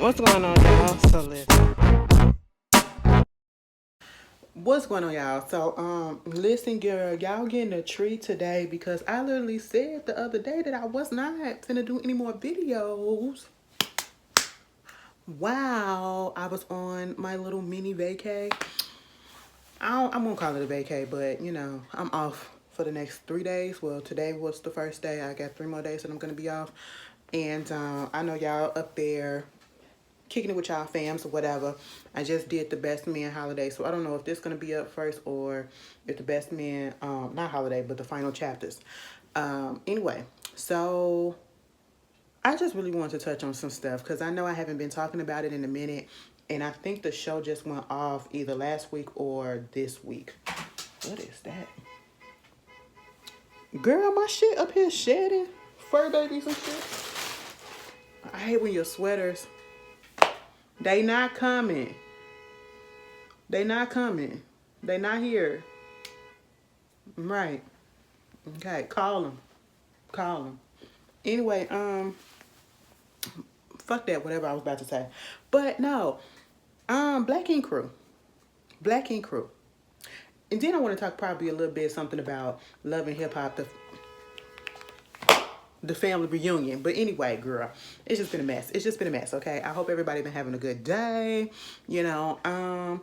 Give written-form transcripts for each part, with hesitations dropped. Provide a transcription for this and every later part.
What's going on, y'all? So listen. What's going on, y'all? So, listen, girl, y'all getting a treat today because I literally said the other day that I was not finna do any more videos. Wow, I was on my little mini vacay. I won't call it a vacay, but you know, I'm off for the next 3 days. Well, today was the first day. I got 3 more days that I'm gonna be off, and I know y'all up there kicking it with y'all fams or whatever. I just did the Best Man holiday, so I don't know if this gonna be up first or if the Best Man, not holiday, but the final chapters. Anyway, so I just really wanted to touch on some stuff because I know I haven't been talking about it in a minute, and I think the show just went off either last week or this week. What is that? Girl, my shit up here shedding. Fur babies and shit. I hate when your sweaters, they not coming. They not coming. They not here. Right. Okay. Call them. Call them. Anyway, fuck that. Whatever I was about to say, but no. Black Ink Crew. Black Ink Crew. And then I want to talk probably a little bit something about Love and Hip Hop, the family reunion. But anyway, girl, it's just been a mess. It's just been a mess. Okay. I hope everybody been having a good day. You know,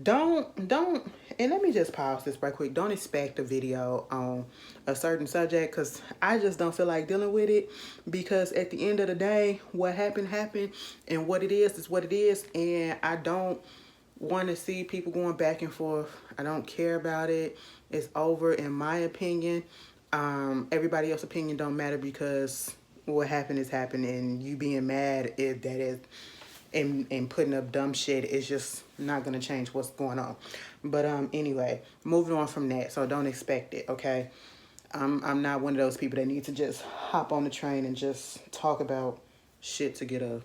don't and let me just pause this right quick. Don't expect a video on a certain subject because I just don't feel like dealing with it, because at the end of the day, what happened and what it is what it is, and I don't want to see people going back and forth. I don't care about it. It's over in my opinion. Everybody else's opinion don't matter because what happened is happened, and you being mad if that is and putting up dumb shit is just not gonna change what's going on. But anyway, moving on from that, so don't expect it, okay? I'm not one of those people that need to just hop on the train and just talk about shit to get a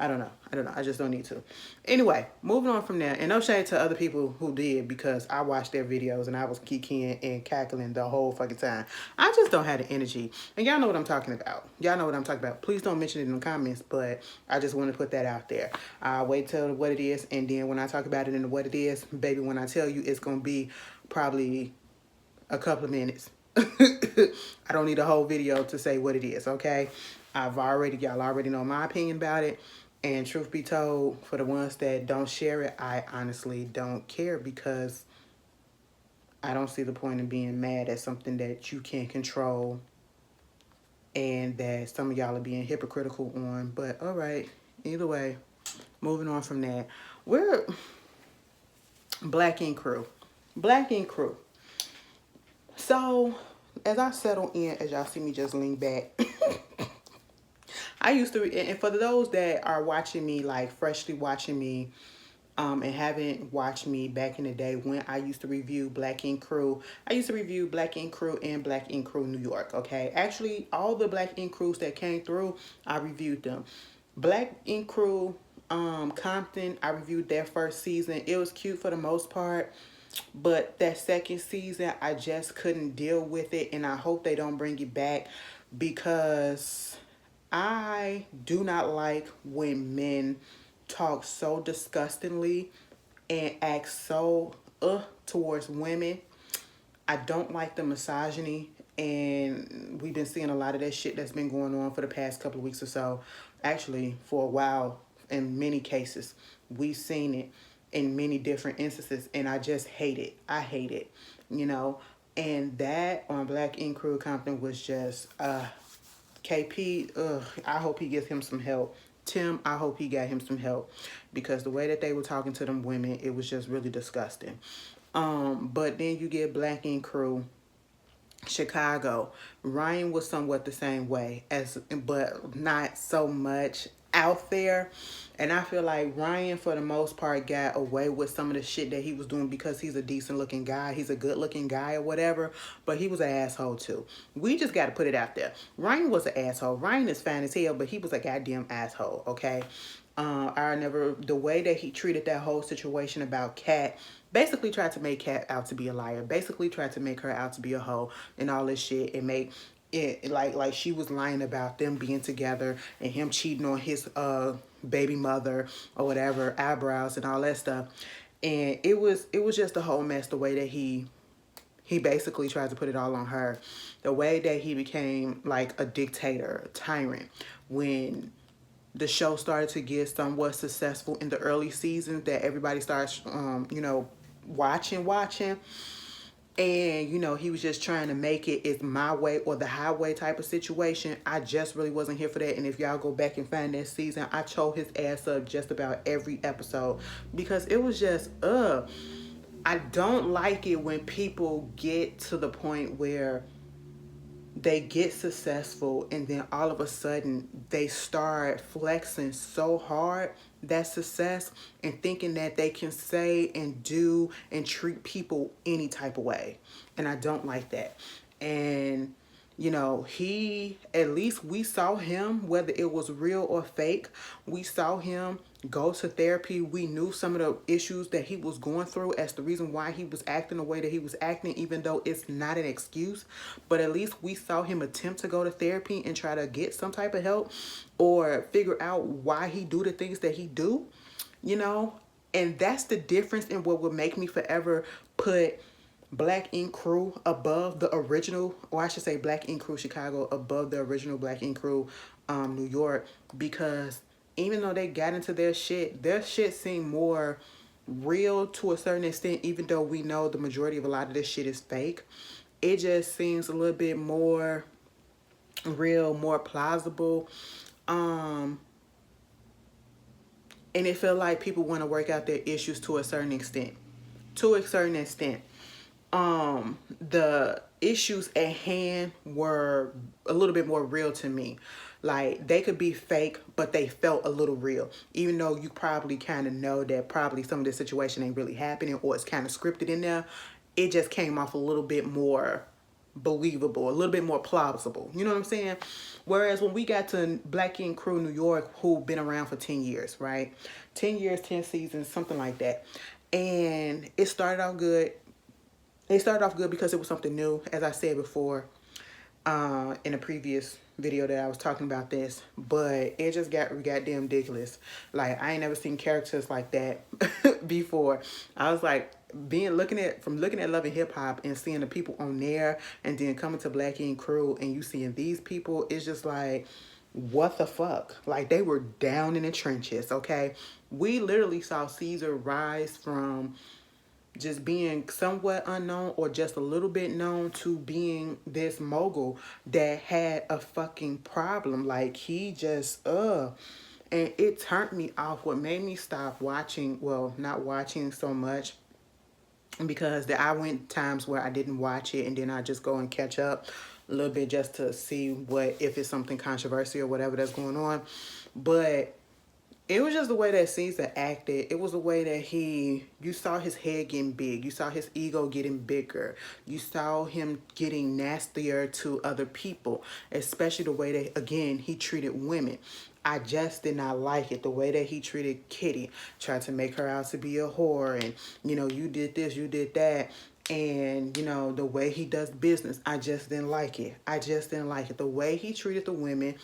I don't know. I just don't need to. Anyway, moving on from there. And no shade to other people who did, because I watched their videos and I was kikiing and cackling the whole fucking time. I just don't have the energy. And y'all know what I'm talking about. Y'all know what I'm talking about. Please don't mention it in the comments, but I just want to put that out there. I'll wait till what it is, and then when I talk about it in what it is, baby, when I tell you, it's going to be probably a couple of minutes. I don't need a whole video to say what it is, okay? Y'all already know my opinion about it. And truth be told, for the ones that don't share it, I honestly don't care, because I don't see the point in being mad at something that you can't control and that some of y'all are being hypocritical on. But all right, either way, moving on from that. We're Black Ink Crew. Black Ink Crew. So, as I settle in, as y'all see me just lean back, I used to, and for those that are watching me, like freshly watching me, and haven't watched me back in the day when I used to review Black Ink Crew, I used to review Black Ink Crew and Black Ink Crew New York, okay? Actually, all the Black Ink Crews that came through, I reviewed them. Black Ink Crew, Compton, I reviewed their first season. It was cute for the most part, but that second season, I just couldn't deal with it, and I hope they don't bring it back, because I do not like when men talk so disgustingly and act so towards women. I don't like the misogyny, and we've been seeing a lot of that shit that's been going on for the past couple of weeks or so. Actually, for a while, in many cases, we've seen it in many different instances, and I just hate it. I hate it, you know. And that on Black Ink Crew Compton was just KP, I hope he gets him some help. Tim, I hope he got him some help, because the way that they were talking to them women, it was just really disgusting. But then you get Black Ink Crew Chicago. Ryan was somewhat the same way, but not so much out there. And I feel like Ryan, for the most part, got away with some of the shit that he was doing because he's a decent looking guy. He's a good looking guy or whatever, but he was an asshole too. We just got to put it out there. Ryan was an asshole. Ryan is fine as hell, but he was a goddamn asshole, okay? The way that he treated that whole situation about Kat, basically tried to make Kat out to be a liar, basically tried to make her out to be a hoe and all this shit, and make like she was lying about them being together and him cheating on his baby mother or whatever, eyebrows and all that stuff. And it was just a whole mess, the way that he basically tried to put it all on her. The way that he became like a dictator, a tyrant, when the show started to get somewhat successful in the early seasons, that everybody starts watching, and he was just trying to make it it's my way or the highway type of situation. I just really wasn't here for that. And if y'all go back and find that season, I chose his ass up just about every episode, because it was just I don't like it when people get to the point where they get successful and then all of a sudden they start flexing so hard that success, and thinking that they can say and do and treat people any type of way. And I don't like that. And he, at least we saw him, whether it was real or fake, we saw him go to therapy. We knew some of the issues that he was going through as the reason why he was acting the way that he was acting, even though it's not an excuse. But at least we saw him attempt to go to therapy and try to get some type of help or figure out why he do the things that he do, and that's the difference in what would make me forever put Black Ink Crew above the original, or I should say Black Ink Crew Chicago above the original Black Ink Crew New York. Because even though they got into their shit seemed more real to a certain extent, even though we know the majority of a lot of this shit is fake. It just seems a little bit more real, more plausible. And it felt like people want to work out their issues to a certain extent. The issues at hand were a little bit more real to me. Like, they could be fake, but they felt a little real. Even though you probably kind of know that probably some of this situation ain't really happening, or it's kind of scripted in there, it just came off a little bit more believable, a little bit more plausible. You know what I'm saying? Whereas when we got to Black Ink Crew New York, who been around for 10 years, right? 10 years, 10 seasons, something like that. And it started off good. It started off good because it was something new, as I said before, in a previous video that I was talking about this. But it just got goddamn ridiculous. Like, I ain't never seen characters like that before. I was like, looking at Love and Hip Hop and seeing the people on there, and then coming to Black Ink Crew and you seeing these people, it's just like, what the fuck? Like, they were down in the trenches, okay? We literally saw Caesar rise from just being somewhat unknown or just a little bit known to being this mogul that had a fucking problem. Like, he just and it turned me off. What made me stop watching, well, not watching so much, because I went times where I didn't watch it and then I just go and catch up a little bit just to see if it's something controversial or whatever that's going on. But it was just the way that Caesar acted. It was the way that you saw his head getting big. You saw his ego getting bigger. You saw him getting nastier to other people, especially the way that, again, he treated women. I just did not like it. The way that he treated Kitty, tried to make her out to be a whore, and, you did this, you did that. And, the way he does business, I just didn't like it. I just didn't like it. The way he treated the women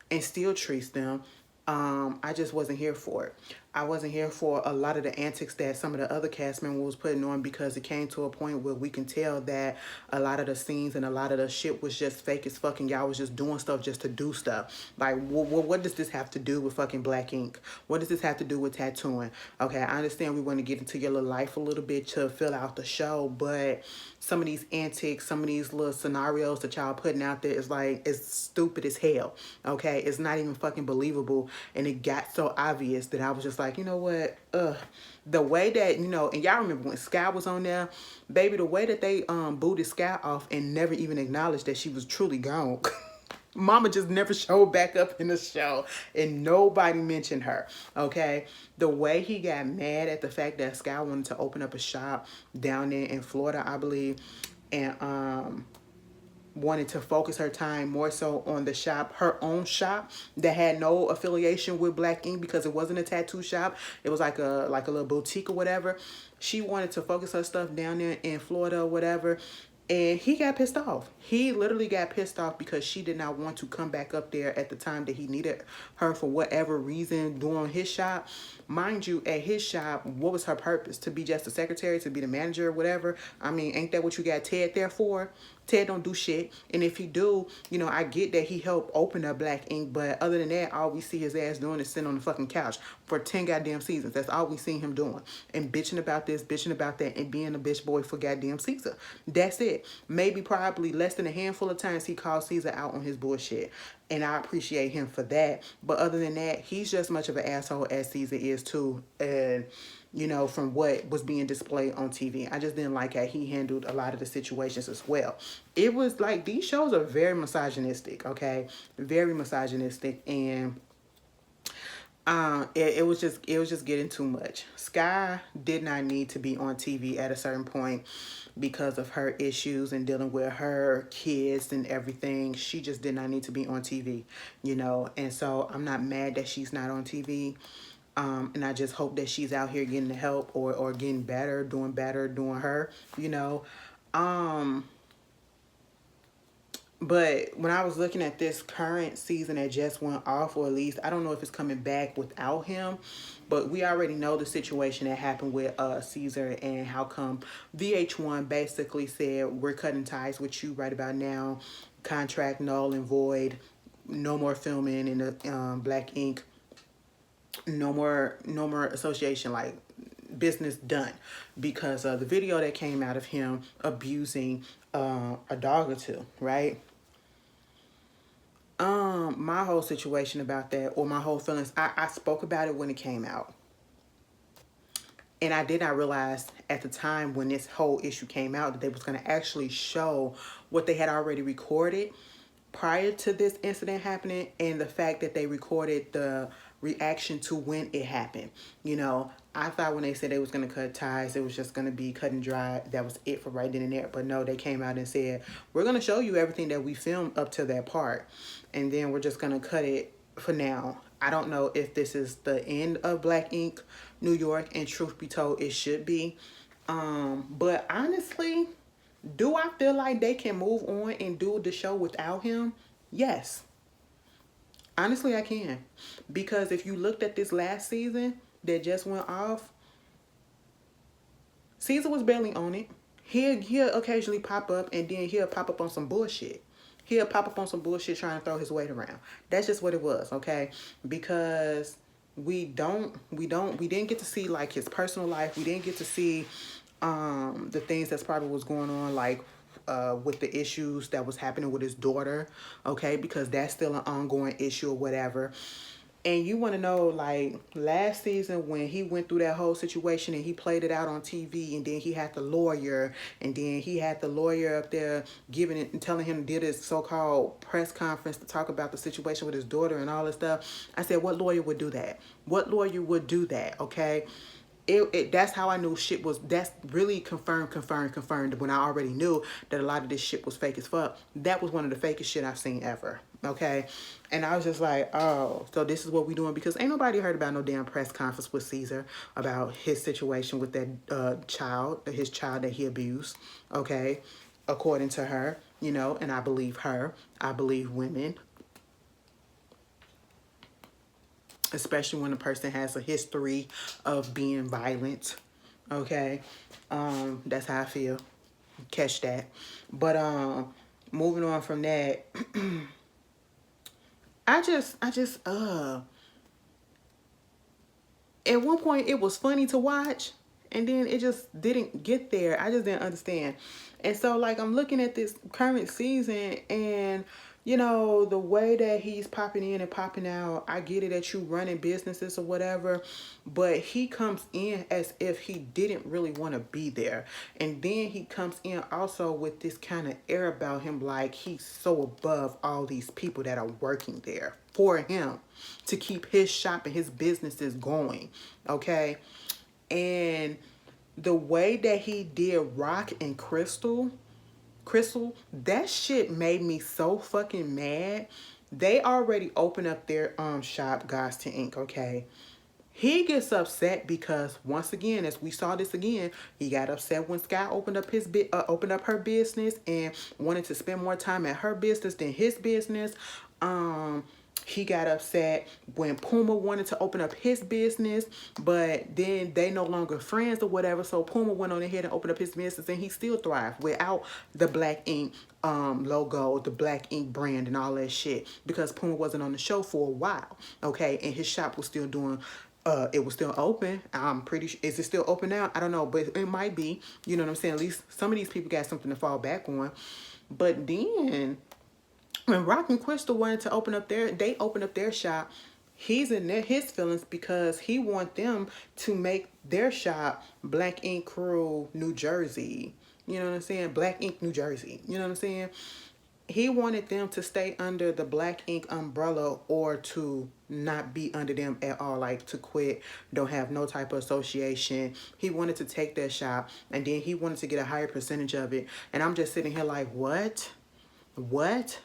and still treats them, I just wasn't here for it. I wasn't here for a lot of the antics that some of the other cast members was putting on, because it came to a point where we can tell that a lot of the scenes and a lot of the shit was just fake as fucking. Y'all was just doing stuff just to do stuff. Like, what does this have to do with fucking black ink? What does this have to do with tattooing? Okay, I understand we want to get into your little life a little bit to fill out the show, but some of these antics, some of these little scenarios that y'all putting out there is like, it's stupid as hell. Okay, it's not even fucking believable, and it got so obvious that I was just like, you know what? The way that, and y'all remember when Sky was on there, baby, the way that they booted Sky off and never even acknowledged that she was truly gone. Mama just never showed back up in the show, and nobody mentioned her, okay? The way he got mad at the fact that Sky wanted to open up a shop down there in Florida, I believe, and wanted to focus her time more so on the shop, her own shop that had no affiliation with Black Ink, because it wasn't a tattoo shop. It was like a little boutique or whatever. She wanted to focus her stuff down there in Florida or whatever. And he got pissed off. He literally got pissed off because she did not want to come back up there at the time that he needed her for whatever reason doing his shop. Mind you, at his shop, what was her purpose? To be just a secretary, to be the manager or whatever? I mean, ain't that what you got Ted there for? Ted don't do shit. And if he do, you know, I get that he helped open up Black Ink, but other than that, all we see his ass doing is sitting on the fucking couch for 10 goddamn seasons. That's all we seen him doing. And bitching about this, bitching about that, and being a bitch boy for goddamn Caesar. That's it. Maybe probably less than a handful of times he called Caesar out on his bullshit. And I appreciate him for that. But other than that, he's just much of an asshole as Caesar is too. And you know, from what was being displayed on TV. I just didn't like how he handled a lot of the situations as well. It was like, these shows are very misogynistic, okay? Very misogynistic, and it was just getting too much. Sky did not need to be on TV at a certain point because of her issues and dealing with her kids and everything. She just did not need to be on TV, you know? And so I'm not mad that she's not on TV. And I just hope that she's out here getting the help or getting better, doing her, you know. But when I was looking at this current season that just went off, or at least I don't know if it's coming back without him, but we already know the situation that happened with Caesar and how come VH1 basically said, we're cutting ties with you right about now, contract null and void, no more filming in the Black Ink, no more association, like business done, because of the video that came out of him abusing a dog or two, right? My whole situation about that, or my whole feelings, I spoke about it when it came out. And I did not realize at the time when this whole issue came out that they was going to actually show what they had already recorded prior to this incident happening, and the fact that they recorded the reaction to when it happened. You know, I thought when they said they was going to cut ties, it was just going to be cut and dry. That was it for right then and there. But no, they came out and said, we're going to show you everything that we filmed up to that part, and then we're just going to cut it for now. I don't know if this is the end of Black Ink New York, and truth be told, it should be. But honestly, do I feel like they can move on and do the show without him? Yes. Honestly, I can. Because if you looked at this last season that just went off, Caesar was barely on it. He'll occasionally pop up, and then he'll pop up on some bullshit. He'll pop up on some bullshit trying to throw his weight around. That's just what it was, okay? Because we didn't get to see like his personal life. We didn't get to see the things that's probably was going on, like with the issues that was happening with his daughter, okay? Because that's still an ongoing issue or whatever. And you want to know, like, last season when he went through that whole situation and he played it out on TV, and then he had the lawyer, and then he had the lawyer up there giving it and telling him to do this so-called press conference to talk about the situation with his daughter and all this stuff. I said, what lawyer would do that? What lawyer would do that, okay? That's how I knew shit was, that's really confirmed when I already knew that a lot of this shit was fake as fuck. That was one of the fakest shit I've seen ever, okay? And I was just like, oh, so this is what we doing? Because ain't nobody heard about no damn press conference with Caesar about his situation with that child, his child that he abused, okay? According to her, you know, and I believe her. I believe women. Especially when a person has a history of being violent, okay? That's how I feel. Catch that. But moving on from that, I just at one point it was funny to watch, and then it just didn't get there. I just didn't understand. And so, like, I'm looking at this current season, and you know, the way that he's popping in and popping out, I get it that you running businesses or whatever, but he comes in as if he didn't really want to be there. And then he comes in also with this kind of air about him, like he's so above all these people that are working there for him to keep his shop and his businesses going, okay? And the way that he did Rock and Crystal, that shit made me so fucking mad. They already opened up their shop, Tati and Young, okay? He gets upset because once again, as we saw this again, he got upset when Sky opened up her business and wanted to spend more time at her business than his business. He got upset when Puma wanted to open up his business, but then they no longer friends or whatever. So Puma went on ahead and opened up his business, and he still thrived without the Black Ink logo, the Black Ink brand, and all that shit, because Puma wasn't on the show for a while. Okay, and his shop was still doing. It was still open. I'm pretty sure. Is it still open now? I don't know, but it might be. You know what I'm saying? At least some of these people got something to fall back on. But then when Rock and Crystal wanted to they opened up their shop. He's in his feelings because he want them to make their shop Black Ink Crew New Jersey. You know what I'm saying? Black Ink New Jersey. You know what I'm saying? He wanted them to stay under the Black Ink umbrella or to not be under them at all, like to quit, don't have no type of association. He wanted to take their shop, and then he wanted to get a higher percentage of it. And I'm just sitting here like, what? What?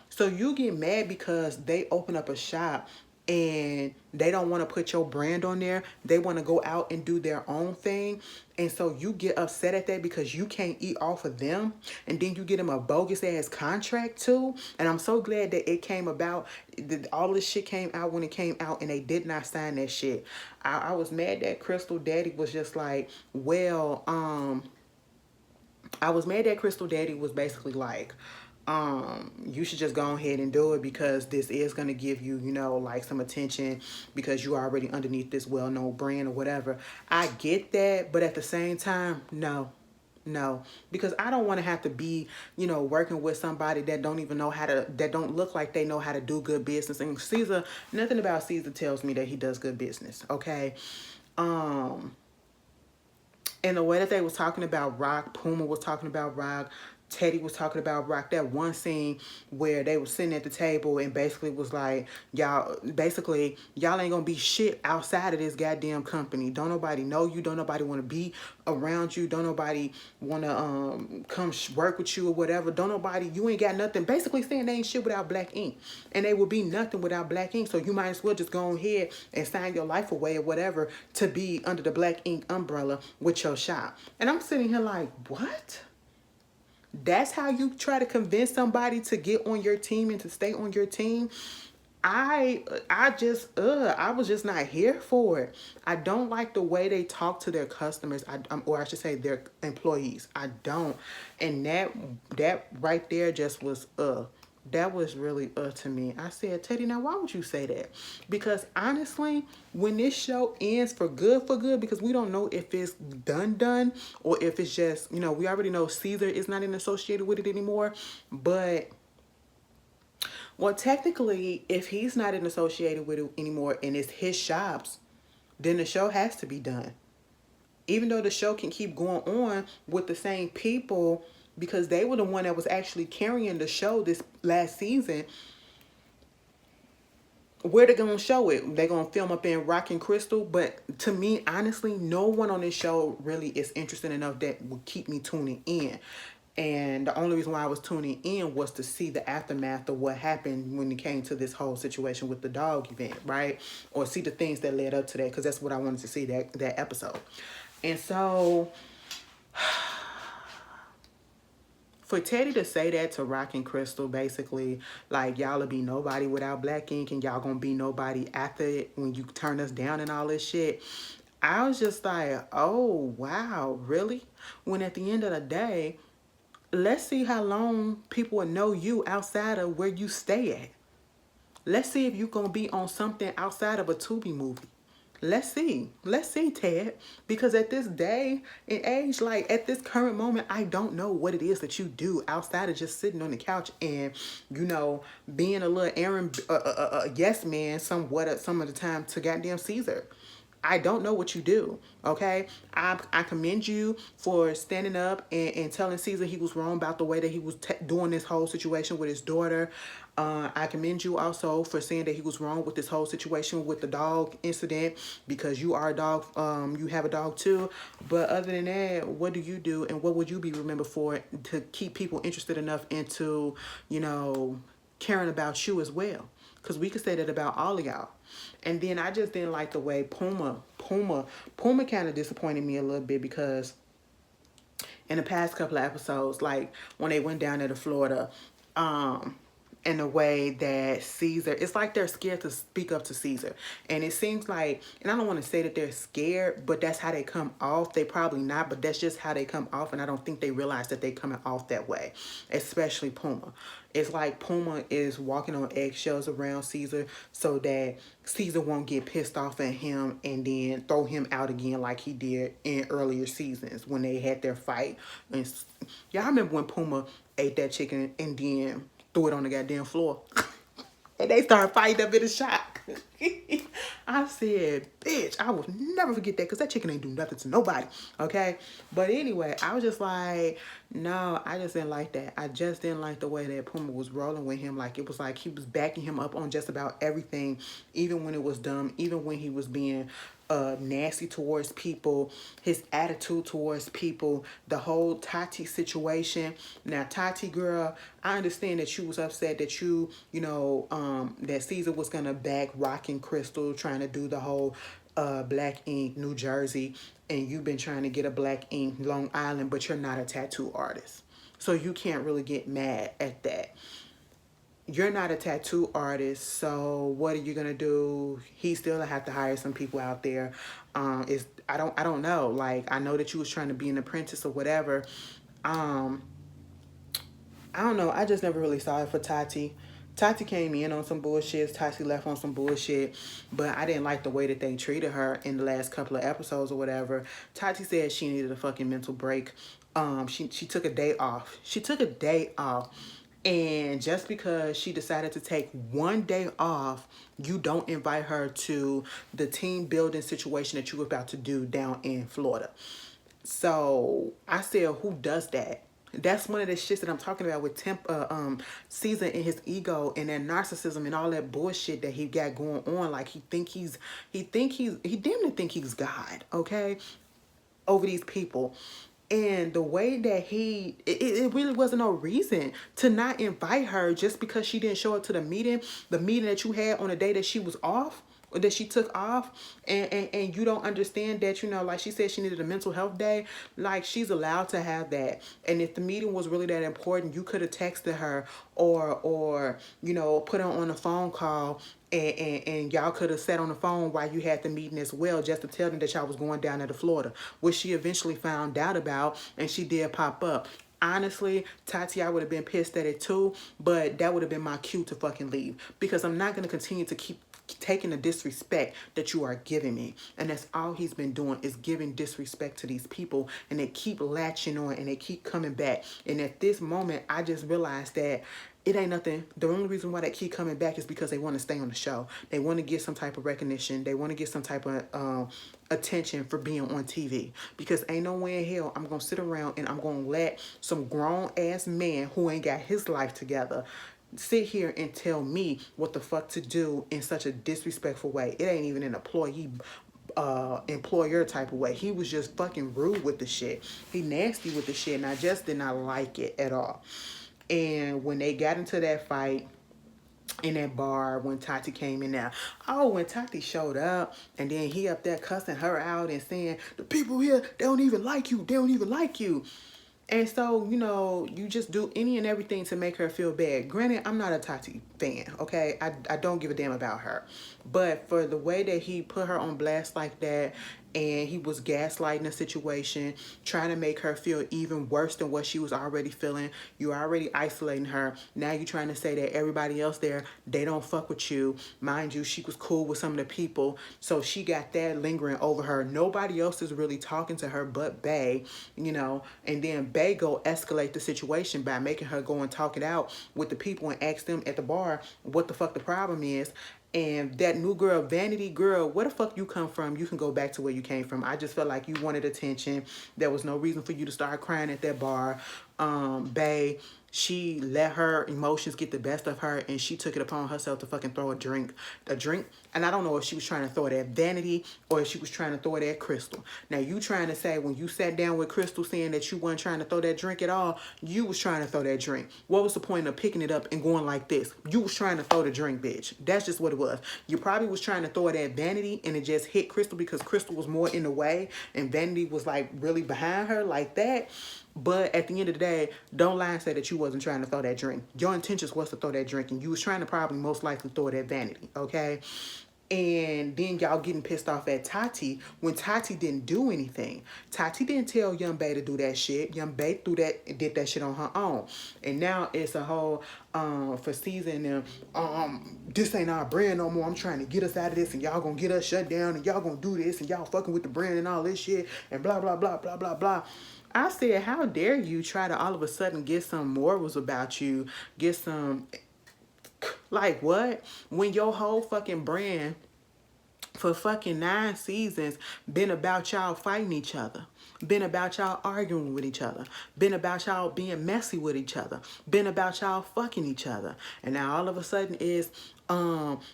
So you get mad because they open up a shop and they don't want to put your brand on there. They want to go out and do their own thing. And so you get upset at that because you can't eat off of them. And then you get them a bogus ass contract too. And I'm so glad that it came about. All this shit came out when it came out and they did not sign that shit. I was mad that Crystal Daddy was just like, well, I was mad that Crystal Daddy was basically like, you should just go ahead and do it because this is going to give you, you know, like some attention because you are already underneath this well-known brand or whatever. I get that, but at the same time, no, because I don't want to have to be, you know, working with somebody that don't even know that don't look like they know how to do good business. And Caesar, nothing about Caesar tells me that he does good business. Okay. And the way that they was talking about Rock, Puma was talking about Rock, Teddy was talking about Rock, that one scene where they were sitting at the table and basically was like, y'all ain't gonna be shit outside of this goddamn company. Don't nobody know you. Don't nobody want to be around you. Don't nobody want to come work with you or whatever. You ain't got nothing. Basically saying they ain't shit without Black Ink. And they will be nothing without Black Ink. So you might as well just go ahead and sign your life away or whatever to be under the Black Ink umbrella with your shop. And I'm sitting here like, what? That's how you try to convince somebody to get on your team and to stay on your team? I was just not here for it. I don't like the way they talk to their customers, or I should say their employees. I don't. And that right there just was that was really to me. I said, Teddy, now why would you say that? Because honestly, when this show ends for good, because we don't know if it's done, or if it's just, you know, we already know Caesar is not associated with it anymore. But, well, technically, if he's not associated with it anymore and it's his shops, then the show has to be done. Even though the show can keep going on with the same people, because they were the one that was actually carrying the show this last season. Where they gonna show it? They gonna film up in Rock and Crystal? But to me, honestly, no one on this show really is interested enough that would keep me tuning in. And the only reason why I was tuning in was to see the aftermath of what happened when it came to this whole situation with the dog event, right? Or see the things that led up to that, because that's what I wanted to see, that episode. And so for Teddy to say that to Rock and Crystal, basically, like, y'all will be nobody without Black Ink and y'all gonna be nobody after it when you turn us down and all this shit, I was just like, oh, wow, really? When at the end of the day, let's see how long people will know you outside of where you stay at. Let's see if you're gonna be on something outside of a Tubi movie. Let's see, Ted, because at this day and age, like at this current moment, I don't know what it is that you do outside of just sitting on the couch and, you know, being a little errand yes man somewhat at some of the time to goddamn Caesar. I don't know what you do, okay? I commend you for standing up and telling Caesar he was wrong about the way that he was doing this whole situation with his daughter. I commend you also for saying that he was wrong with this whole situation with the dog incident, because you are a dog, you have a dog too. But other than that, what do you do and what would you be remembered for to keep people interested enough into, you know, caring about you as well? Because we could say that about all of y'all. And then I just didn't like the way Puma kind of disappointed me a little bit, because in the past couple of episodes, like when they went down there to Florida, in the way that Caesar, it's like they're scared to speak up to Caesar. And it seems like, and I don't want to say that they're scared, but that's how they come off. They probably not, but that's just how they come off. And I don't think they realize that they coming off that way, especially Puma. It's like Puma is walking on eggshells around Caesar so that Caesar won't get pissed off at him and then throw him out again like he did in earlier seasons when they had their fight. And y'all remember when Puma ate that chicken and then threw it on the goddamn floor? And they started fighting up in a shock. I said, bitch, I will never forget that, because that chicken ain't do nothing to nobody. Okay? But anyway, I was just like, no, I just didn't like that. I just didn't like the way that Puma was rolling with him. Like, it was like he was backing him up on just about everything, even when it was dumb, even when he was being nasty towards people, his attitude towards people, the whole Tati situation. Now, Tati, girl, I understand that you was upset that that Caesar was gonna back Rockin' Crystal trying to do the whole Black Ink New Jersey, and you've been trying to get a Black Ink Long Island, but you're not a tattoo artist, so you can't really get mad at that. You're not a tattoo artist, so what are you gonna do? He still have to hire some people out there. I don't know. Like, I know that you was trying to be an apprentice or whatever. I don't know. I just never really saw it for Tati. Tati came in on some bullshit. Tati left on some bullshit. But I didn't like the way that they treated her in the last couple of episodes or whatever. Tati said she needed a fucking mental break. She took a day off. She took a day off. And just because she decided to take one day off, you don't invite her to the team building situation that you were about to do down in Florida. So I said, who does that? That's one of the shits that I'm talking about with Caesar and his ego and that narcissism and all that bullshit that he got going on. Like, he damn near think he's God, okay, over these people. And the way that it really wasn't no reason to not invite her just because she didn't show up to the meeting that you had on the day that she was off, or that she took off, and you don't understand that, like she said, she needed a mental health day. Like, she's allowed to have that. And if the meeting was really that important, you could have texted her or put her on a phone call, and y'all could have sat on the phone while you had the meeting as well, just to tell them that y'all was going down to Florida, which she eventually found out about, and she did pop up. Honestly, Tati, I would have been pissed at it too, but that would have been my cue to fucking leave, because I'm not going to continue to keep taking the disrespect that you are giving me. And that's all he's been doing, is giving disrespect to these people, and they keep latching on and they keep coming back. And at this moment, I just realized that it ain't nothing. The only reason why they keep coming back is because they want to stay on the show. They want to get some type of recognition. They want to get some type of attention for being on TV. Because ain't no way in hell I'm going to sit around and I'm going to let some grown ass man who ain't got his life together sit here and tell me what the fuck to do in such a disrespectful way. It ain't even an employer type of way. He was just fucking rude with the shit. He nasty with the shit, and I just did not like it at all. And when they got into that fight in that bar, when Tati came in there, when Tati showed up, and then he up there cussing her out and saying, the people here, they don't even like you. They don't even like you. And so, you just do any and everything to make her feel bad. Granted, I'm not a Tati fan, okay? I don't give a damn about her. But for the way that he put her on blast like that, and he was gaslighting the situation, trying to make her feel even worse than what she was already feeling. You're already isolating her. Now you're trying to say that everybody else there, they don't fuck with you. Mind you, she was cool with some of the people, so she got that lingering over her. Nobody else is really talking to her but Bae, and then Bae go escalate the situation by making her go and talk it out with the people and ask them at the bar what the fuck the problem is. And that new girl, Vanity Girl, where the fuck you come from? You can go back to where you came from. I just felt like you wanted attention. There was no reason for you to start crying at that bar. Bae, she let her emotions get the best of her, and she took it upon herself to fucking throw a drink And I don't know if she was trying to throw it at Vanity or if she was trying to throw it at Crystal. Now, you trying to say when you sat down with Crystal saying that you weren't trying to throw that drink at all, you was trying to throw that drink. What was the point of picking it up and going like this? You was trying to throw the drink, bitch. That's just what it was. You probably was trying to throw it at Vanity and it just hit Crystal because Crystal was more in the way and Vanity was like really behind her like that. But at the end of the day, don't lie and say that you wasn't trying to throw that drink. Your intentions was to throw that drink and you was trying to probably most likely throw it at Vanity, okay? And then y'all getting pissed off at Tati when Tati didn't do anything. Tati didn't tell Young Bae to do that shit. Young Bae did that shit on her own. And now it's a whole for season them this ain't our brand no more. I'm trying to get us out of this and y'all gonna get us shut down and y'all gonna do this and y'all fucking with the brand and all this shit and blah blah blah blah blah blah. I said, how dare you try to all of a sudden get some morals about you, get some like what? When your whole fucking brand for fucking 9 seasons been about y'all fighting each other, been about y'all arguing with each other, been about y'all being messy with each other, been about y'all fucking each other. And now all of a sudden is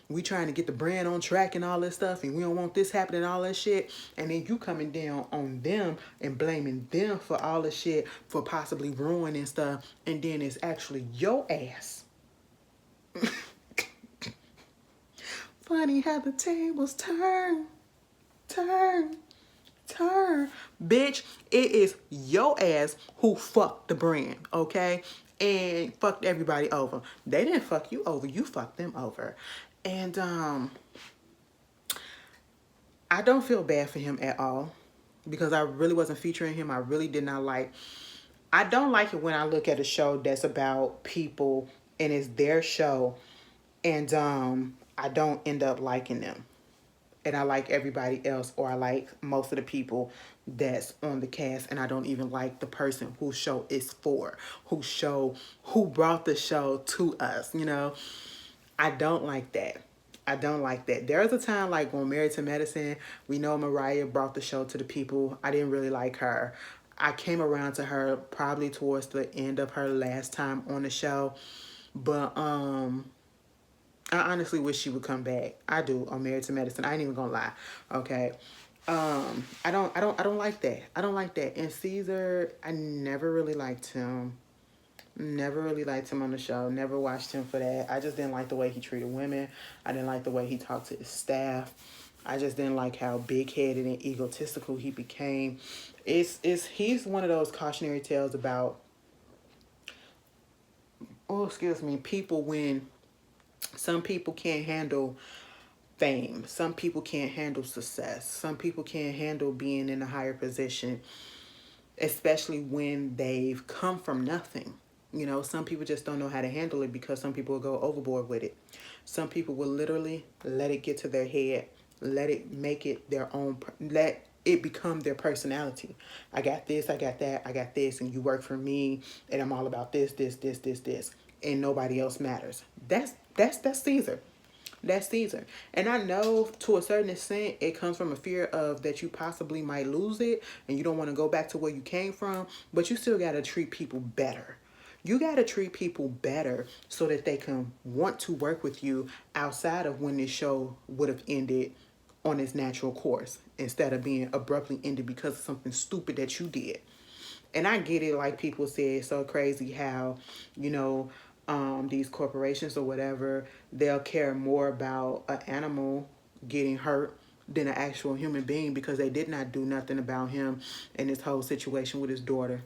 we trying to get the brand on track and all this stuff and we don't want this happening and all that shit. And then you coming down on them and blaming them for all the shit for possibly ruining stuff. And then it's actually your ass. Funny how the tables turn. Bitch, it is your ass who fucked the brand, okay? And fucked everybody over. They didn't fuck you over, you fucked them over. And I don't feel bad for him at all because I really wasn't featuring him. I really did not like. I don't like it when I look at a show that's about people and it's their show and I don't end up liking them. And I like everybody else, or I like most of the people that's on the cast, and I don't even like the person whose show is for, who brought the show to us, you know? I don't like that. I don't like that. There was a time like on Married to Medicine, we know Mariah brought the show to the people. I didn't really like her. I came around to her probably towards the end of her last time on the show. But I honestly wish she would come back. I do on Married to Medicine. I ain't even gonna lie. Okay. I don't like that. I don't like that. And Caesar, I never really liked him. Never really liked him on the show. Never watched him for that. I just didn't like the way he treated women. I didn't like the way he talked to his staff. I just didn't like how big-headed and egotistical he became. He's one of those cautionary tales about, people when some people can't handle fame. Some people can't handle success. Some people can't handle being in a higher position, especially when they've come from nothing. You know, some people just don't know how to handle it because some people will go overboard with it. Some people will literally let it get to their head, let it make it their own, let it become their personality. I got this, I got that, I got this, and you work for me, and I'm all about this, and nobody else matters. That's Caesar. That's Caesar. And I know to a certain extent it comes from a fear of that you possibly might lose it and you don't want to go back to where you came from, but you still got to treat people better. You got to treat people better so that they can want to work with you outside of when this show would have ended on its natural course instead of being abruptly ended because of something stupid that you did. And I get it, like people say, it's so crazy how, you know, these corporations or whatever, they'll care more about an animal getting hurt than an actual human being because they did not do nothing about him and this whole situation with his daughter.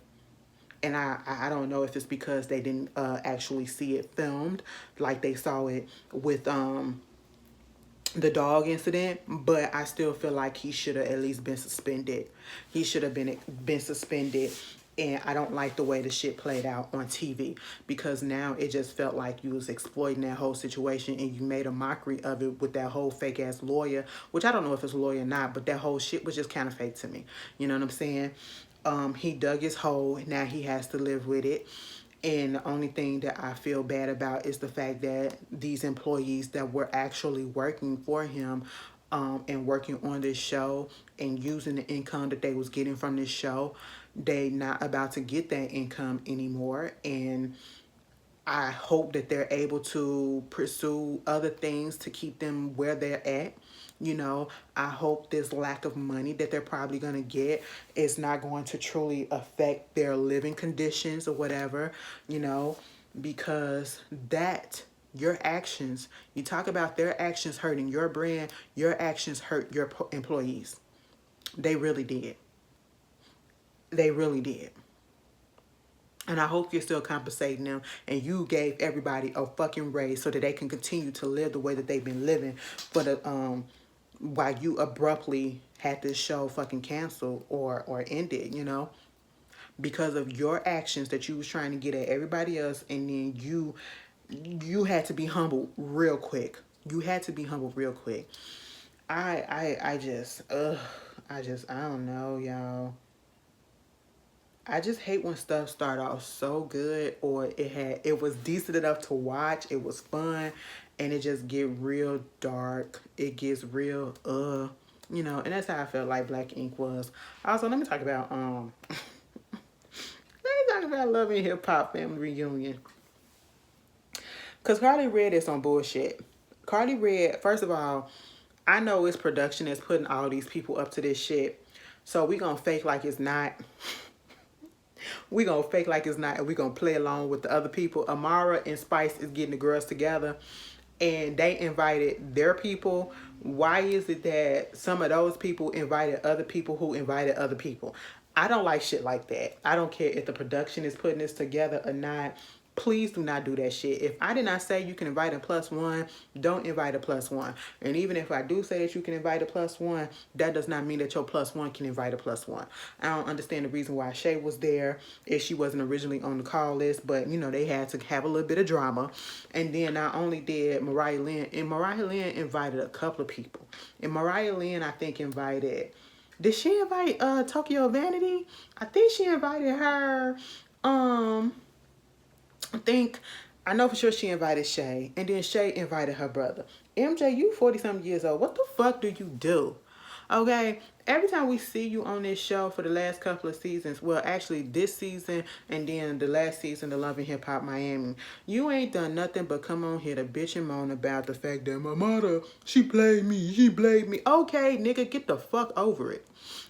And I don't know if it's because they didn't actually see it filmed like they saw it with the dog incident, but I still feel like he should have at least been suspended. He should have been suspended. And I don't like the way the shit played out on TV because now it just felt like you was exploiting that whole situation and you made a mockery of it with that whole fake ass lawyer, which I don't know if it's a lawyer or not, but that whole shit was just kind of fake to me. You know what I'm saying? He dug his hole. Now he has to live with it. And the only thing that I feel bad about is the fact that these employees that were actually working for him and working on this show and using the income that they was getting from this show, they not about to get that income anymore. And I hope that they're able to pursue other things to keep them where they're at. You know, I hope this lack of money that they're probably going to get is not going to truly affect their living conditions or whatever, you know, because that, your actions, you talk about their actions hurting your brand, your actions hurt your employees. They really did. They really did. And I hope you're still compensating them and you gave everybody a fucking raise so that they can continue to live the way that they've been living for the while you abruptly had this show fucking canceled or ended, you know, because of your actions that you was trying to get at everybody else, and then you had to be humble real quick. You had to be humble real quick. I just I don't know, y'all. I just hate when stuff start off so good, or it was decent enough to watch, it was fun, and it just get real dark. It gets real you know, and that's how I felt like Black Ink was. Also, let me talk about Love and Hip Hop Family Reunion. Cause Carly Red is on bullshit. Carly Red, first of all, I know it's production that's putting all these people up to this shit. So we gonna fake like it's not. We gonna fake like it's not, and we gonna play along with the other people. Amara and Spice is getting the girls together, and they invited their people. Why is it that some of those people invited other people who invited other people? I don't like shit like that. I don't care if the production is putting this together or not. Please do not do that shit. If I did not say you can invite a plus one, don't invite a plus one. And even if I do say that you can invite a plus one, that does not mean that your plus one can invite a plus one. I don't understand the reason why Shay was there if she wasn't originally on the call list, but you know, they had to have a little bit of drama. And then not only did Mariah Lynn, and Mariah Lynn invited a couple of people. And Mariah Lynn, I think, invited, did she invite Tokyo Vanity? I think she invited her. I know for sure she invited Shay, and then Shay invited her brother. MJ, you 40-something years old. What the fuck do you do? Okay, every time we see you on this show for the last couple of seasons, well, actually this season and then the last season of Love and Hip Hop Miami, you ain't done nothing but come on here to bitch and moan about the fact that my mother, she played me, she blamed me. Okay, nigga, get the fuck over it.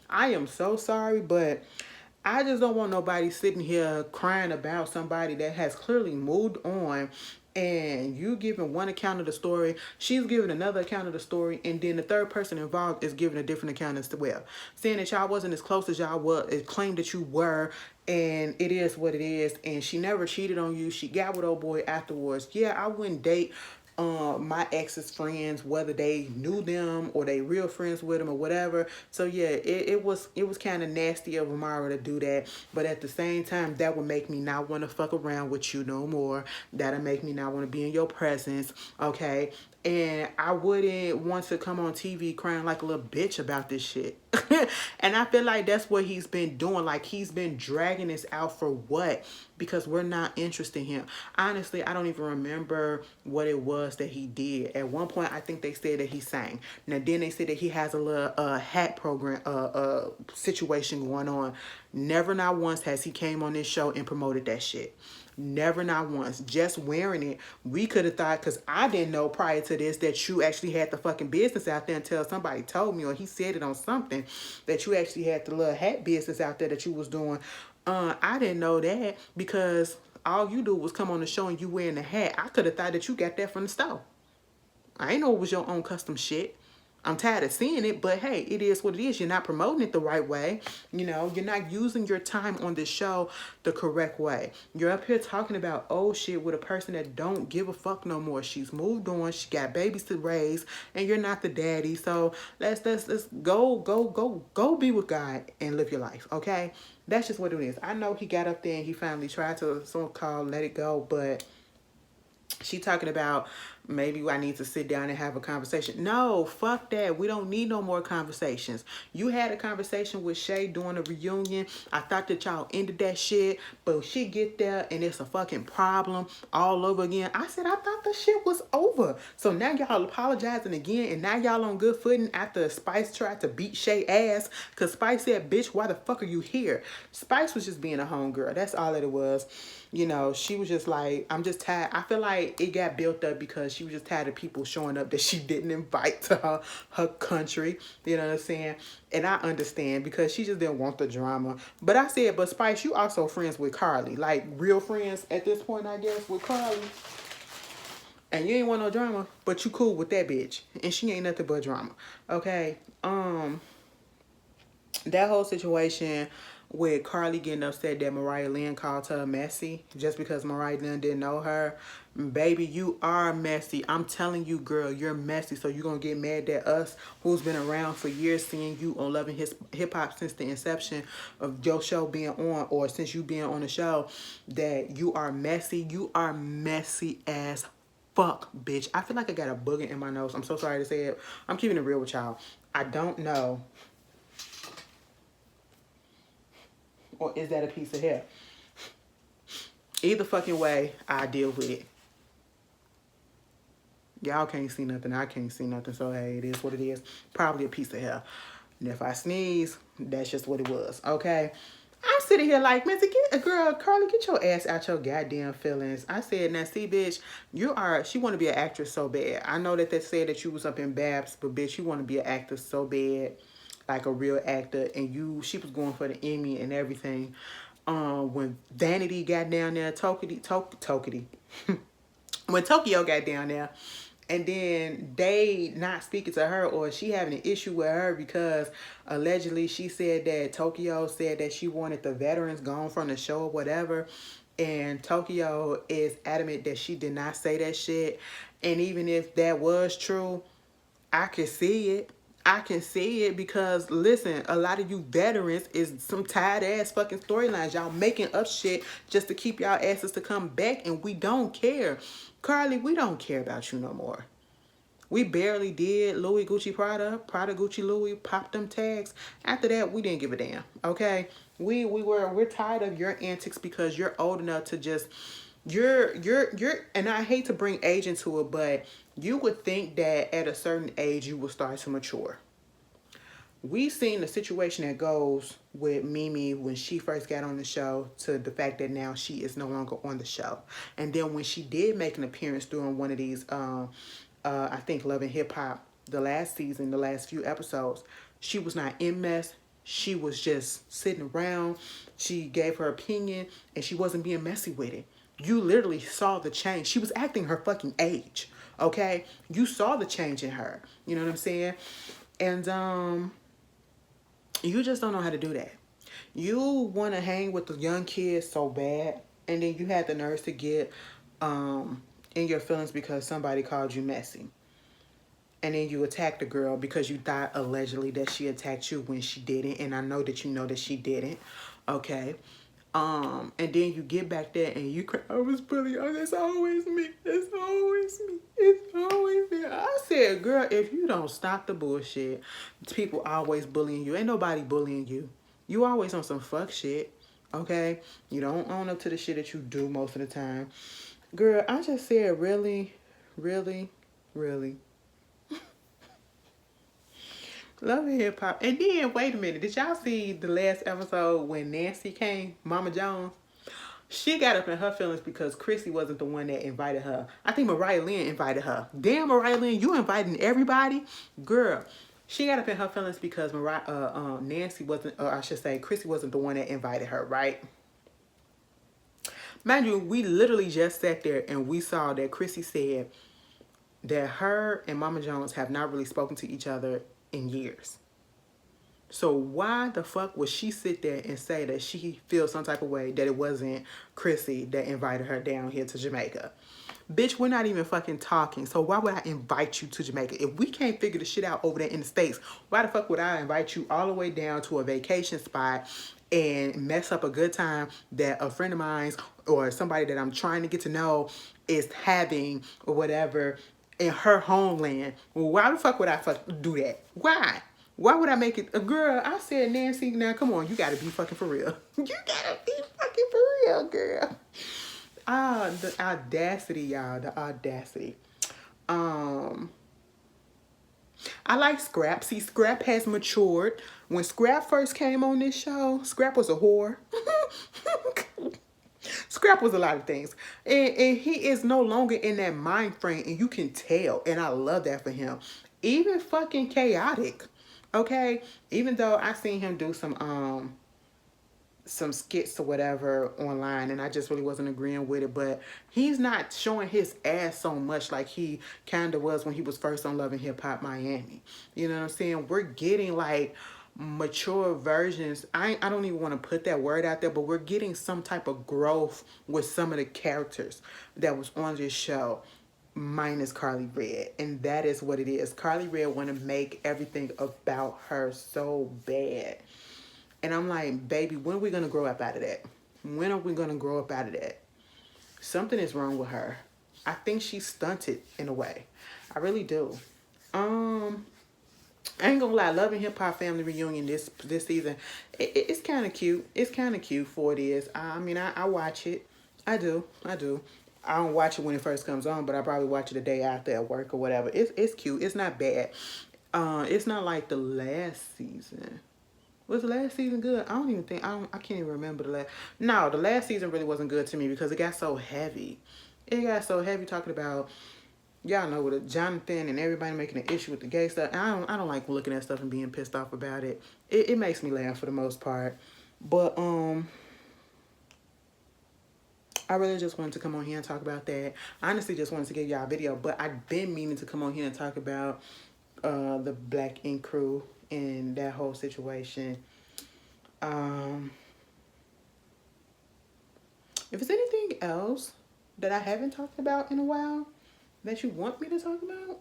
I am so sorry, but I just don't want nobody sitting here crying about somebody that has clearly moved on, and you giving one account of the story, she's giving another account of the story, and then the third person involved is giving a different account as well. Saying that y'all wasn't as close as y'all were, it claimed that you were, and it is what it is, and she never cheated on you. She got with old boy afterwards. Yeah, I wouldn't date my ex's friends, whether they knew them or they real friends with them or whatever. So yeah, it was kind of nasty of Amara to do that, but at the same time, that would make me not want to fuck around with you no more. That'll make me not want to be in your presence, okay? And I wouldn't want to come on TV crying like a little bitch about this shit. And I feel like that's what he's been doing. Like, he's been dragging this out for what? Because we're not interested in him. Honestly, I don't even remember what it was that he did. At one point, I think they said that he sang. Now, then they said that he has a little hat program situation going on. Never, not once has he came on this show and promoted that shit. Never, not once. Just wearing it. We could have thought, because I didn't know prior to this that you actually had the fucking business out there until somebody told me, or he said it on something, that you actually had the little hat business out there that you was doing. I didn't know that, because all you do was come on the show and you wearing the hat. I could have thought that you got that from the store. I ain't know it was your own custom shit. I'm tired of seeing it, but hey, it is what it is. You're not promoting it the right way. You know, you're not using your time on this show the correct way. You're up here talking about old shit with a person that don't give a fuck no more. She's moved on. She got babies to raise, and you're not the daddy. So let's go be with God and live your life, okay? That's just what it is. I know he got up there and he finally tried to so-called let it go, but she talking about maybe I need to sit down and have a conversation. No, fuck that. We don't need no more conversations. You had a conversation with Shay during a reunion. I thought that y'all ended that shit, but she get there and it's a fucking problem all over again. I said I thought the shit was over. So now y'all apologizing again, and now y'all on good footing after Spice tried to beat Shay ass because Spice said, bitch, why the fuck are you here? Spice was just being a homegirl. That's all that it was. You know, she was just like, I'm just tired. I feel like it got built up because she was just tired of people showing up that she didn't invite to her country. You know what I'm saying? And I understand because she just didn't want the drama. But I said, but Spice, you also friends with Carly. Like, real friends at this point, I guess, with Carly. And you ain't want no drama, but you cool with that bitch. And she ain't nothing but drama. Okay? That whole situation with Carly getting upset that Mariah Lynn called her messy just because Mariah Lynn didn't know her. Baby, you are messy. I'm telling you, girl, you're messy. So you're going to get mad at us who's been around for years seeing you on Loving Hip Hop since the inception of your show being on, or since you being on the show, that you are messy. You are messy as fuck, bitch. I feel like I got a booger in my nose. I'm so sorry to say it. I'm keeping it real with y'all. I don't know. Or is that a piece of hair? Either fucking way, I deal with it. Y'all can't see nothing. I can't see nothing. So, hey, it is what it is. Probably a piece of hair. And if I sneeze, that's just what it was. Okay? I'm sitting here like, man, girl, Carly, get your ass out your goddamn feelings. I said, now, see, bitch, she want to be an actress so bad. I know that they said that you was up in Babs, but, bitch, you want to be an actor so bad. Like a real actor, and she was going for the Emmy and everything. When Vanity got down there, Tokity, when Tokyo got down there, and then they not speaking to her, or she having an issue with her because allegedly she said that Tokyo said that she wanted the veterans gone from the show or whatever, and Tokyo is adamant that she did not say that shit. And even if that was true, I can see it. I can see it because, listen, a lot of you veterans is some tired ass fucking storylines. Y'all making up shit just to keep y'all asses to come back, and we don't care. Carly, we don't care about you no more. We barely did Louis, Gucci, Prada, Gucci, Louis, popped them tags. After that, we didn't give a damn. Okay? We're tired of your antics because you're old enough to just you're and I hate to bring age into it, but you would think that at a certain age you will start to mature. We seen the situation that goes with Mimi when she first got on the show to the fact that now she is no longer on the show. And then when she did make an appearance during one of these, I think Love and Hip Hop, the last season, the last few episodes, she was not in mess. She was just sitting around. She gave her opinion and she wasn't being messy with it. You literally saw the change. She was acting her fucking age. Okay? You saw the change in her. You know what I'm saying? And you just don't know how to do that. You want to hang with the young kids so bad, and then you had the nerves to get in your feelings because somebody called you messy. And then you attacked the girl because you thought allegedly that she attacked you when she didn't. And I know that you know that she didn't. Okay. And then you get back there and you cry, I was bullied. Oh, that's always me. It's always me. It's always me. I said, girl, if you don't stop the bullshit, people always bullying you. Ain't nobody bullying you. You always on some fuck shit. Okay? You don't own up to the shit that you do most of the time. Girl, I just said, really, really, really. Love and Hip Hop. And then, wait a minute. Did y'all see the last episode when Nancy came, Mama Jones? She got up in her feelings because Chrissy wasn't the one that invited her. I think Mariah Lynn invited her. Damn, Mariah Lynn, you inviting everybody? Girl, she got up in her feelings because Nancy wasn't, or I should say, Chrissy wasn't the one that invited her, right? Mind you, we literally just sat there and we saw that Chrissy said that her and Mama Jones have not really spoken to each other in years. So why the fuck would she sit there and say that she feels some type of way that it wasn't Chrissy that invited her down here to Jamaica? Bitch, we're not even fucking talking. So why would I invite you to Jamaica? If we can't figure the shit out over there in the States, why the fuck would I invite you all the way down to a vacation spot and mess up a good time that a friend of mine or somebody that I'm trying to get to know is having or whatever in her homeland. Well, why the fuck would I do that? Why? Why would I make it a girl? I said, Nancy, now come on, you gotta be fucking for real. You gotta be fucking for real, girl. Ah, the audacity, y'all. The audacity. Um, I like Scrap. See, Scrap has matured. When Scrap first came on this show, Scrap was a whore. Scrap was a lot of things. And he is no longer in that mind frame, and you can tell. And I love that for him. Even fucking chaotic. Okay? Even though I seen him do some skits or whatever online, and I just really wasn't agreeing with it, but he's not showing his ass so much like he kind of was when he was first on Love and Hip Hop Miami. You know what I'm saying? We're getting like mature versions. I don't even want to put that word out there, but we're getting some type of growth with some of the characters that was on this show, minus Carly Red. And that is what it is. Carly Red want to make everything about her so bad. And I'm like, baby, when are we going to grow up out of that? When are we going to grow up out of that? Something is wrong with her. I think she's stunted in a way. I really do. I ain't gonna lie, Love and Hip Hop Family Reunion this season, it's kind of cute. It's kind of cute for it is. I mean, I watch it. I do. I don't watch it when it first comes on, but I probably watch it the day after at work or whatever. It's cute. It's not bad. It's not like the last season. Was the last season good? I don't even think, I can't even remember the last. No, the last season really wasn't good to me because it got so heavy. It got so heavy talking about, y'all know, with Jonathan and everybody making an issue with the gay stuff. And I don't like looking at stuff and being pissed off about it. It makes me laugh for the most part. But I really just wanted to come on here and talk about that. I honestly just wanted to give y'all a video, but I've been meaning to come on here and talk about the Black Ink crew and that whole situation. If there's anything else that I haven't talked about in a while that you want me to talk about,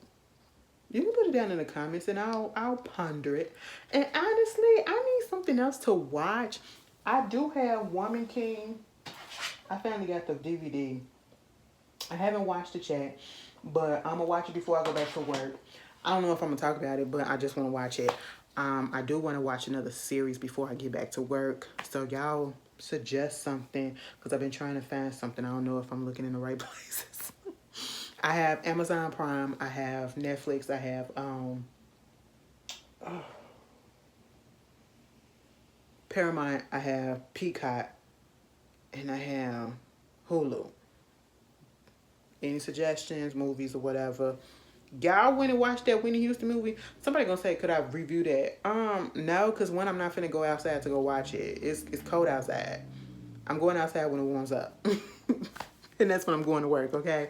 you can put it down in the comments and I'll ponder it. And honestly, I need something else to watch. I do have Woman King. I finally got the DVD. I haven't watched it yet, but I'm gonna watch it before I go back to work. I don't know if I'm gonna talk about it, but I just want to watch it. I do want to watch another series before I get back to work. So y'all suggest something, because I've been trying to find something. I don't know if I'm looking in the right places. I have Amazon Prime. I have Netflix. I have Paramount. I have Peacock. And I have Hulu. Any suggestions, movies, or whatever? Y'all went and watched that Whitney Houston movie? Somebody gonna say, could I review that? No, because when I'm not finna go outside to go watch it. It's cold outside. I'm going outside when it warms up. And that's when I'm going to work, okay?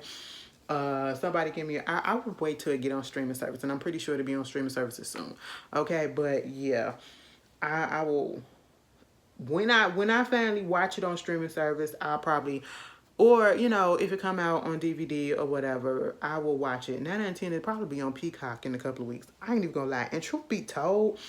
Somebody give me, I would wait till it get on streaming service, and I'm pretty sure it'll be on streaming services soon. Okay, but yeah, I will, when I finally watch it on streaming service, I'll probably, or, you know, if it come out on DVD or whatever, I will watch it. And that intended probably be on Peacock in a couple of weeks. I ain't even gonna lie. And truth be told,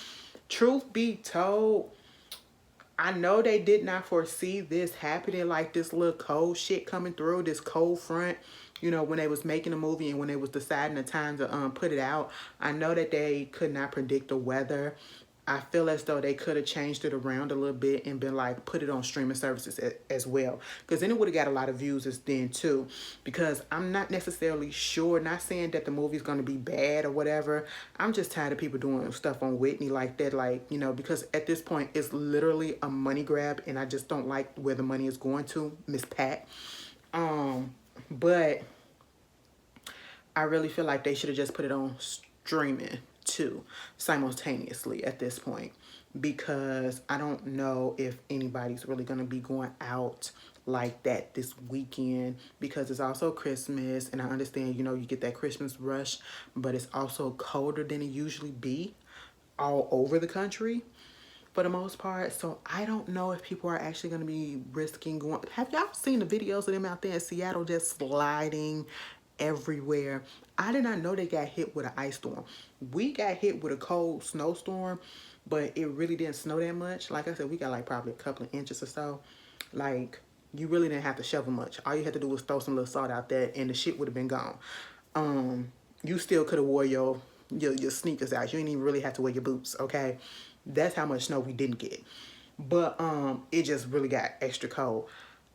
I know they did not foresee this happening, like this little cold shit coming through, this cold front, you know, when they was making a movie and when they was deciding the time to put it out. I know that they could not predict the weather. I feel as though they could have changed it around a little bit and been like, put it on streaming services as well. Because then it would have got a lot of views as then too. Because I'm not necessarily sure, not saying that the movie's going to be bad or whatever. I'm just tired of people doing stuff on Whitney like that. Like, you know, because at this point, it's literally a money grab. And I just don't like where the money is going to, Miss Pat. But I really feel like they should have just put it on streaming too, simultaneously at this point, because I don't know if anybody's really going to be going out like that this weekend, because it's also Christmas, and I understand, you know, you get that Christmas rush, but it's also colder than it usually be all over the country for the most part. So I don't know if people are actually going to be risking going. Have y'all seen the videos of them out there in Seattle just sliding everywhere? I did not know they got hit with an ice storm. We got hit with a cold snowstorm, but it really didn't snow that much. Like I said, we got like probably a couple of inches or so. Like, you really didn't have to shovel much. All you had to do was throw some little salt out there and the shit would have been gone. you still could have wore your sneakers out. You didn't even really have to wear your boots, okay? That's how much snow we didn't get. But it just really got extra cold.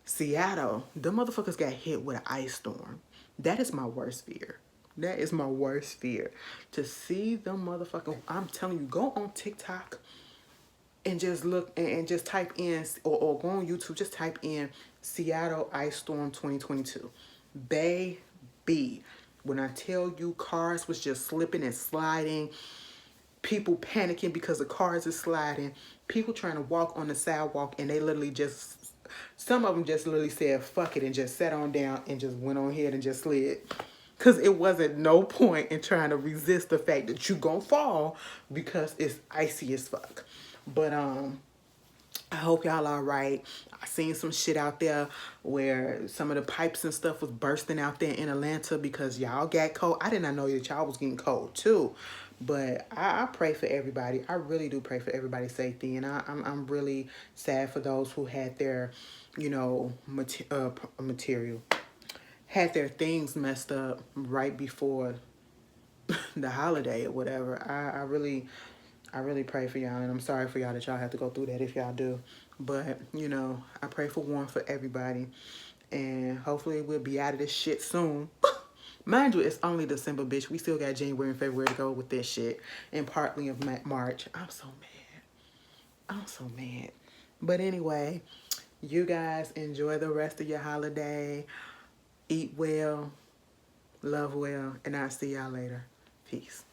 Seattle, the motherfuckers got hit with an ice storm. That is my worst fear. That is my worst fear. To see them motherfucker, I'm telling you, go on TikTok and just look and just type in, or go on YouTube, just type in Seattle Ice Storm 2022. Baby, when I tell you, cars was just slipping and sliding, people panicking because the cars is sliding, people trying to walk on the sidewalk, and they literally just, some of them just literally said fuck it and just sat on down and just went on ahead and just slid. Because it wasn't no point in trying to resist the fact that you gonna fall because it's icy as fuck. But I hope y'all all right. I seen some shit out there where some of the pipes and stuff was bursting out there in Atlanta because y'all got cold. I did not know that y'all was getting cold too. But I pray for everybody. I really do pray for everybody's safety. And I'm really sad for those who had their, you know, material, had their things messed up right before the holiday or whatever. I really pray for y'all, and I'm sorry for y'all that y'all have to go through that if y'all do. But, you know, I pray for one for everybody, and hopefully we'll be out of this shit soon. Mind you, it's only December, bitch. We still got January and February to go with this shit, and partly of March. I'm so mad. I'm so mad. But anyway, you guys enjoy the rest of your holiday. Eat well, love well, and I'll see y'all later. Peace.